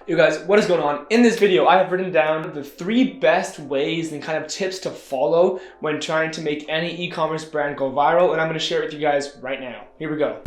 You guys, what is going on? In this video, I have written down the 3 best ways and kind of tips to follow when trying to make any e-commerce brand go viral, and I'm going to share it with you guys right now. Here we go.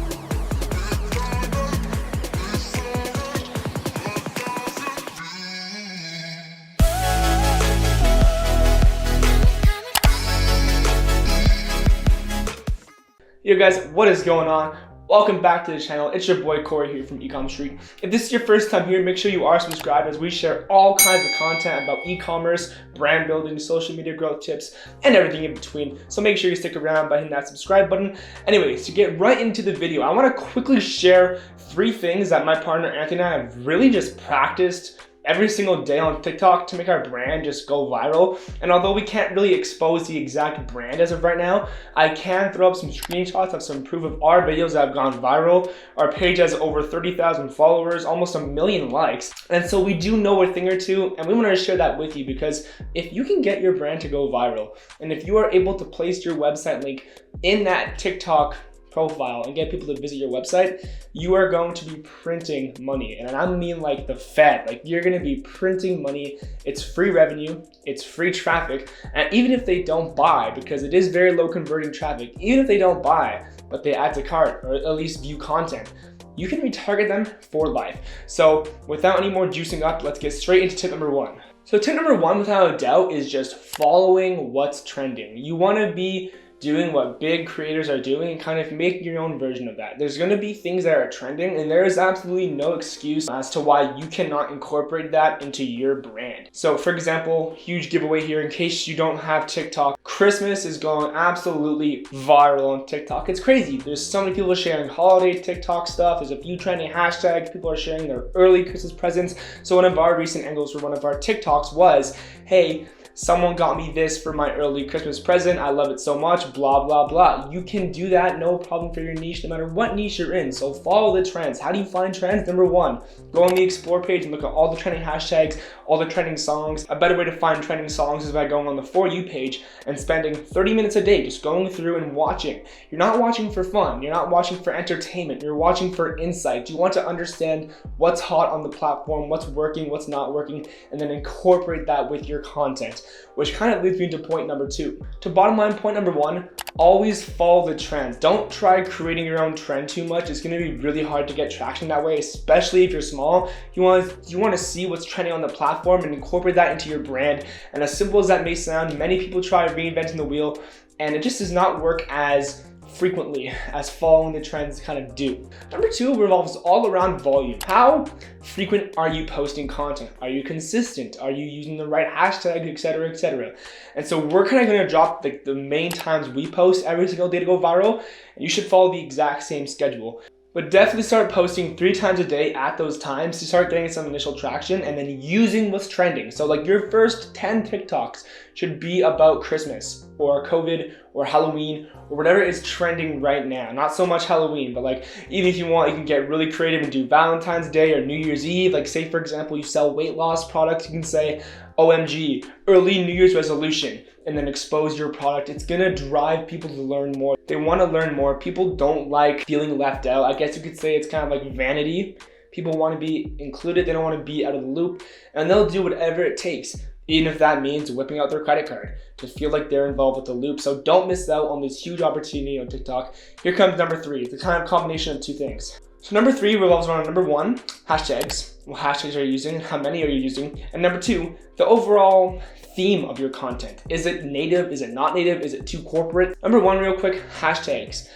Yo guys, what is going on? Welcome back to the channel. It's your boy Corey here from Ecom Street. If this is your first time here, make sure you are subscribed as we share all kinds of content about e-commerce, brand building, social media growth tips, and everything in between. So make sure you stick around by hitting that subscribe button. Anyways, to get right into the video, I want to quickly share 3 things that my partner Anthony and I have really just practiced every single day on TikTok to make our brand just go viral. And although we can't really expose the exact brand as of right now, I can throw up some screenshots of some proof of our videos that have gone viral. Our page has over 30,000 followers, almost 1 million likes. And so we do know a thing or two, and we want to share that with you because if you can get your brand to go viral, and if you are able to place your website link in that TikTok profile and get people to visit your website, you are going to be printing money. And I mean like the Fed, like you're going to be printing money. It's free revenue, it's free traffic. And even if they don't buy, because it is very low converting traffic, even if they don't buy, but they add to cart or at least view content, you can retarget them for life. So without any more juicing up, let's get straight into tip number 1. So tip number 1, without a doubt, is just following what's trending. You want to be doing what big creators are doing and kind of make your own version of that. There's going to be things that are trending, and there is absolutely no excuse as to why you cannot incorporate that into your brand. So for example, huge giveaway here in case you don't have TikTok. Christmas is going absolutely viral on TikTok. It's crazy. There's so many people sharing holiday TikTok stuff. There's a few trending hashtags. People are sharing their early Christmas presents. So one of our recent angles for one of our TikToks was, hey, someone got me this for my early Christmas present. I love it so much, blah, blah, blah. You can do that, no problem for your niche, no matter what niche you're in. So follow the trends. How do you find trends? Number 1, go on the explore page and look at all the trending hashtags, all the trending songs. A better way to find trending songs is by going on the For You page and spending 30 minutes a day just going through and watching. You're not watching for fun. You're not watching for entertainment. You're watching for insight. You want to understand what's hot on the platform, what's working, what's not working, and then incorporate that with your content. Which kind of leads me to point number 2. To bottom line point number 1, always follow the trends. Don't try creating your own trend too much. It's going to be really hard to get traction that way, especially if you're small. You want to see what's trending on the platform and incorporate that into your brand. And as simple as that may sound, many people try reinventing the wheel, and it just does not work as frequently as following the trends kind of do. Number 2 revolves all around volume. How frequent are you posting content? Are you consistent? Are you using the right hashtag, etc., etc.? And so we're kind of going to drop the main times we post every single day to go viral, and you should follow the exact same schedule. But definitely start posting 3 times a day at those times to start getting some initial traction and then using what's trending. So like your first 10 TikToks should be about Christmas or COVID or Halloween or whatever is trending right now. Not so much Halloween, but like even if you want, you can get really creative and do Valentine's Day or New Year's Eve. Like say for example, you sell weight loss products, you can say OMG, early New Year's resolution, and then expose your product. It's gonna drive people to learn more. They wanna learn more. People don't like feeling left out. I guess you could say it's kind of like vanity. People wanna be included, they don't wanna be out of the loop, and they'll do whatever it takes, even if that means whipping out their credit card to feel like they're involved with the loop. So don't miss out on this huge opportunity on TikTok. Here comes number 3, the kind of combination of 2 things. So number 3 revolves around number 1, hashtags. What hashtags are you using? How many are you using? And number 2, the overall theme of your content. Is it native? Is it not native? Is it too corporate? Number 1, real quick, hashtags.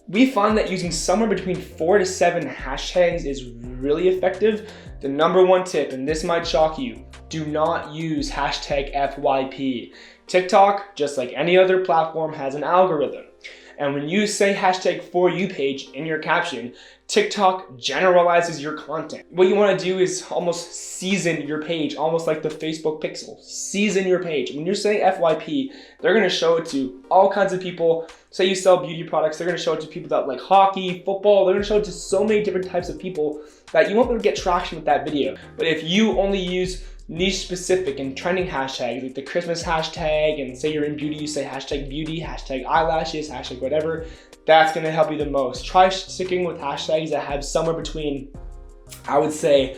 We find that using somewhere between 4 to 7 hashtags is really effective. The number 1 tip, and this might shock you, do not use hashtag FYP. TikTok, just like any other platform, has an algorithm. And when you say hashtag For You page in your caption, TikTok generalizes your content. What you want to do is almost season your page, almost like the Facebook pixel. Season your page. When you're saying FYP, they're going to show it to all kinds of people. Say you sell beauty products, they're going to show it to people that like hockey, football. They're going to show it to so many different types of people that you won't be able to get traction with that video. But if you only use niche specific and trending hashtags like the Christmas hashtag, and say you're in beauty, you say hashtag beauty, hashtag eyelashes, hashtag whatever, that's gonna help you the most. Try sticking with hashtags that have somewhere between, I would say,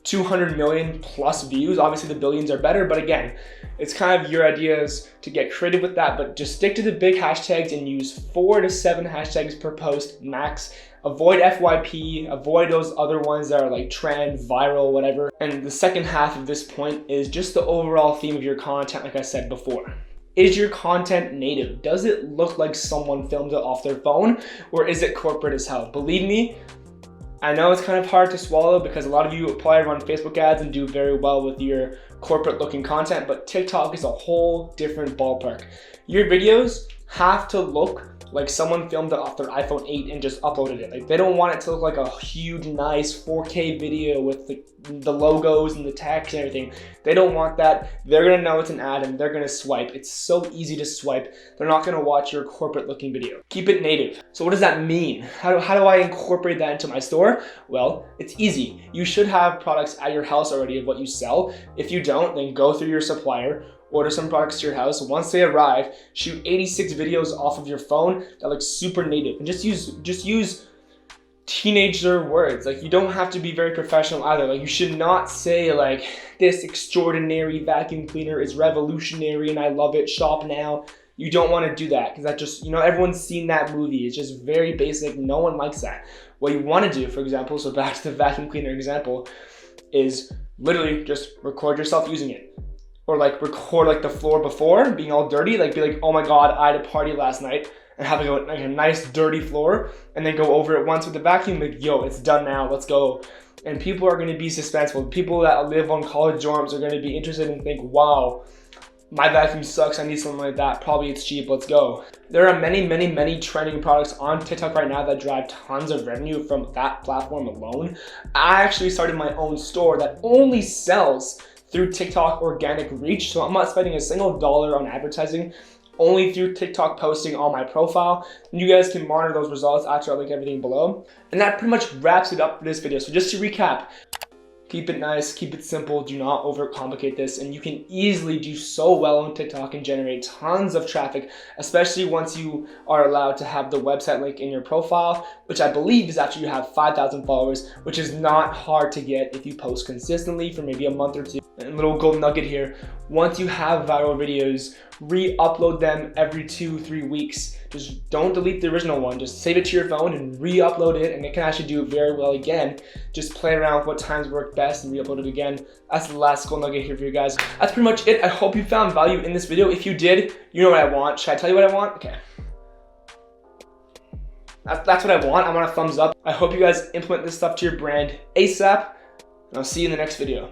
200 million plus views. Obviously the billions are better, but again, it's kind of your ideas to get creative with that, but just stick to the big hashtags and use 4 to 7 hashtags per post max. Avoid FYP, avoid those other ones that are like trend, viral, whatever. And the second half of this point is just the overall theme of your content, like I said before. Is your content native? Does it look like someone filmed it off their phone, or is it corporate as hell? Believe me, I know it's kind of hard to swallow because a lot of you probably run Facebook ads and do very well with your corporate looking content, but TikTok is a whole different ballpark. Your videos have to look like someone filmed it off their iPhone 8 and just uploaded it. Like, they don't want it to look like a huge, nice 4K video with the logos and the text and everything. They don't want that. They're gonna know it's an ad and they're gonna swipe. It's so easy to swipe. They're not gonna watch your corporate looking video. Keep it native. So what does that mean? How do I incorporate that into my store? Well, it's easy. You should have products at your house already of what you sell. If you don't, then go through your supplier, order some products to your house. Once they arrive, shoot 86 videos off of your phone that look super native, and just use teenager words. Like, you don't have to be very professional either. Like, you should not say like, this extraordinary vacuum cleaner is revolutionary and I love it, shop now. You don't want to do that because that just, everyone's seen that movie. It's just very basic. No one likes that. What you want to do, for example, so back to the vacuum cleaner example, is literally just record yourself using it. Or like record like the floor before being all dirty, like be like, oh my God, I had a party last night, and have like a nice dirty floor, and then go over it once with the vacuum, like, yo, it's done now, let's go. And people are gonna be suspenseful. People that live on college dorms are gonna be interested and think, wow, my vacuum sucks, I need something like that, probably it's cheap, let's go. There are many trending products on TikTok right now that drive tons of revenue from that platform alone. I actually started my own store that only sells through TikTok organic reach. So I'm not spending a single dollar on advertising, only through TikTok posting on my profile. And you guys can monitor those results after I link everything below. And that pretty much wraps it up for this video. So just to recap, keep it nice, keep it simple, do not overcomplicate this, and you can easily do so well on TikTok and generate tons of traffic, especially once you are allowed to have the website link in your profile, which I believe is after you have 5,000 followers, which is not hard to get if you post consistently for maybe a month or two. And a little gold nugget here, once you have viral videos, re-upload them every 2-3 weeks. Just don't delete the original one, just save it to your phone and re-upload it, and it can actually do very well again. Just play around with what times work best and re-upload it again. That's the last gold nugget here for you guys. That's pretty much it. I hope you found value in this video. If you did, you know what I want. Should I tell you what I want? Okay. That's what I want. I want a thumbs up. I hope you guys implement this stuff to your brand ASAP, and I'll see you in the next video.